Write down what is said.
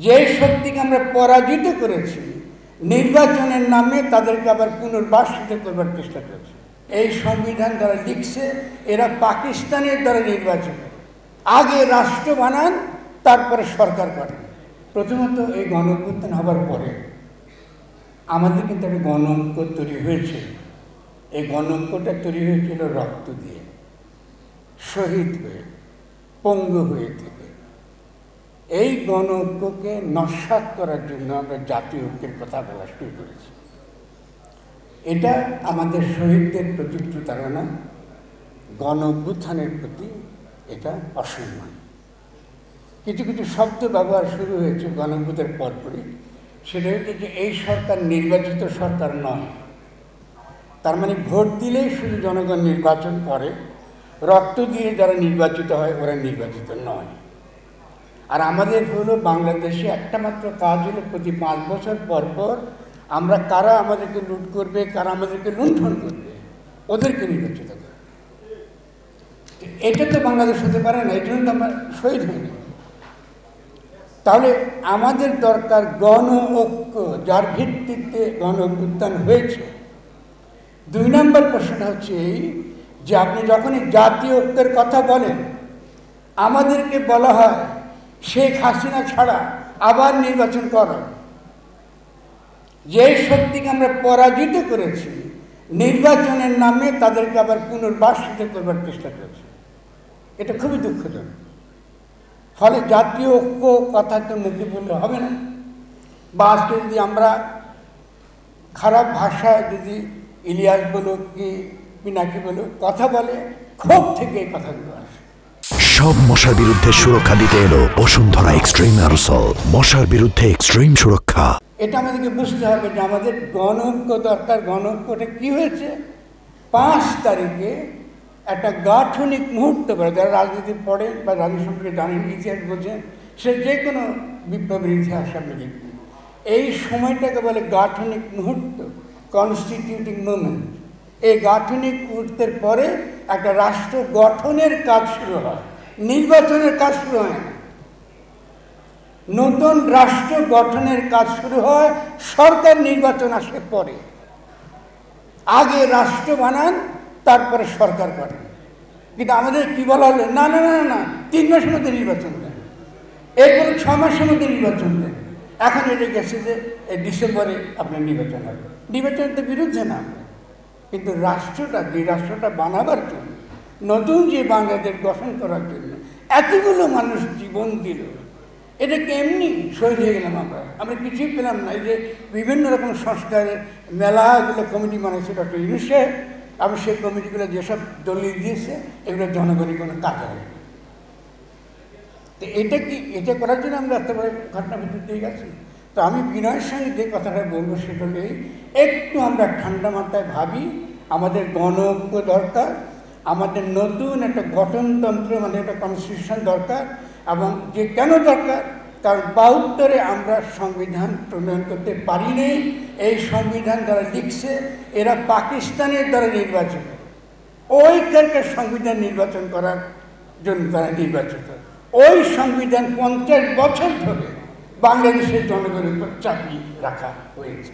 যে শক্তিকে আমরা পরাজিত করেছি নির্বাচনের নামে তাদেরকে আবার পুনর্বাসিত করবার চেষ্টা করেছে। এই সংবিধান যারা লিখছে এরা পাকিস্তানের দ্বারা নির্বাচিত, আগে রাষ্ট্র বানান তারপরে সরকার করেন। প্রথমত এই গণ-অভ্যুত্থান হবার পরে আমাদের কিন্তু একটা গণ-ঐক্য তৈরি হয়েছে। এই গণ-ঐক্যটা তৈরি হয়েছিল রক্ত দিয়ে, শহীদ হয়ে, পঙ্গু হয়ে থেকে। এই গণ-ঐক্যকে নস্যাৎ করার জন্য আমরা জাতীয় ঐক্যের কথা বলা শুরু করেছি। এটা আমাদের শহীদদের প্রতি প্রতারণা, গণ-অভ্যুত্থানের প্রতি এটা অসম্মান। কিছু কিছু শব্দ ব্যবহার শুরু হয়েছে গণ-অভ্যুত্থানের পরপরই। সেটা হচ্ছে যে এই সরকার নির্বাচিত সরকার নয়। তার মানে ভোট দিলেই শুধু জনগণ নির্বাচন করে, রক্ত দিয়ে যারা নির্বাচিত হয় ওরা নির্বাচিত নয়। আর আমাদের হলো বাংলাদেশে একটা মাত্র কাজ হলো প্রতি 5 বছর পর পর আমরা কারা আমাদেরকে লুট করবে, কারা আমাদেরকে লুণ্ঠন করবে, ওদেরকে নির্বাচিত করে। এটা তো বাংলাদেশ হতে পারে না, এই জন্য তো আমরা শহীদ হইনি। তাহলে আমাদের দরকার গণ-ঐক্য, যার ভিত্তিতে গণ-অভ্যুত্থান হয়েছে। 2 নম্বর প্রশ্নটা হচ্ছে এই যে আপনি যখনই জাতীয় ঐক্যের কথা বলেন, আমাদেরকে বলা হয় শেখ হাসিনা ছাড়া আবার নির্বাচন করো। যে শক্তিকে আমরা পরাজিত করেছি নির্বাচনের নামে তাদেরকে আবার পুনর্বাসিত করবার চেষ্টা করেছি। এটা খুবই দুঃখজনক। ফলে জাতীয় ঐক্য কথা তো মুখে বললে হবে না। বা আজকে যদি আমরা খারাপ ভাষায় যদি ইলিয়াস বলো কি পিনাকি বলো কথা বলে, ক্ষোভ থেকে এই কথাগুলো আসে। সব মশার বিরুদ্ধে সুরক্ষা দিতে এলো বসুন্ধরা এক্সট্রিম অ্যারোসল, মশার বিরুদ্ধে এক্সট্রিম সুরক্ষা। এটা আমাদেরকে বুঝতে হবে যে আমাদের গণ-ঐক্য দরকার। গণ-ঐক্যটা কি হয়েছে? 5 তারিখে একটা গাঠনিক মুহূর্ত পড়ে, যারা রাজনীতি পড়েন বা রাজনীতি সম্পর্কে জানেন, ইতিহাস বোঝেন, সে যে কোনো বিপ্লবের ইতিহাস আপনি দেখবেন। এই সময়টাকে বলে গাঠনিক মুহূর্ত, কনস্টিটিউটিং মুভমেন্ট। এই গাঠনিক মুহূর্তের পরে একটা রাষ্ট্র গঠনের কাজ শুরু হয়, নির্বাচনের কাজ শুরু হয় না। নতুন রাষ্ট্র গঠনের কাজ শুরু হয় সরকার নির্বাচন আসলে পরে, আগে রাষ্ট্র বানান তারপরে সরকার করেন। কিন্তু আমাদের কি বলা হলো, না না না না 3 মাসের মধ্যে নির্বাচন দেন, এরপরে 6 মাসের মধ্যে নির্বাচন দেন। এখন এটা গেছে যে এই ডিসেম্বরে আপনার নির্বাচন হবে। নির্বাচনের তো বিরুদ্ধে না, কিন্তু রাষ্ট্রটা, যে রাষ্ট্রটা বানাবার জন্য, নতুন যে বাংলাদেশ গঠন করার জন্য এতগুলো মানুষ জীবন দিল, এটাকে এমনি শহীদ হয়ে গেলাম আমরা কিছুই পেলাম না। এই যে বিভিন্ন রকম সংস্কারের মেলাগুলো কমিটি বানাইছে ডক্টর ইউনূস সাহেব, আমি সেই কমিটিগুলো যেসব দলিল দিয়েছে এগুলো জনগণের কোনো কাজ হবে। তো এটা করার জন্য আমরা এত বড় ঘটনা বিদ্যুৎ দিয়ে গেছি। তো আমি বিনয়ের সঙ্গে যে কথাটা বলবো সেটা হলে একটু আমরা ঠান্ডা মাথায় ভাবি, আমাদের গণ-ঐক্য দরকার, আমাদের নতুন একটা গঠনতন্ত্র মানে একটা কনস্টিটিউশন দরকার। এবং যে কেন দরকার, কারণ 72-এ আমরা সংবিধান প্রণয়ন করতে পারি নাই। এই সংবিধান যারা লিখছে এরা পাকিস্তানের দ্বারা নির্বাচিত, ওইখানকার সংবিধান নির্বাচন করার জন্য তারা নির্বাচিত। ওই সংবিধান 50 বছর ধরে বাংলাদেশের জনগণের উপর চাপিয়ে রাখা হয়েছে।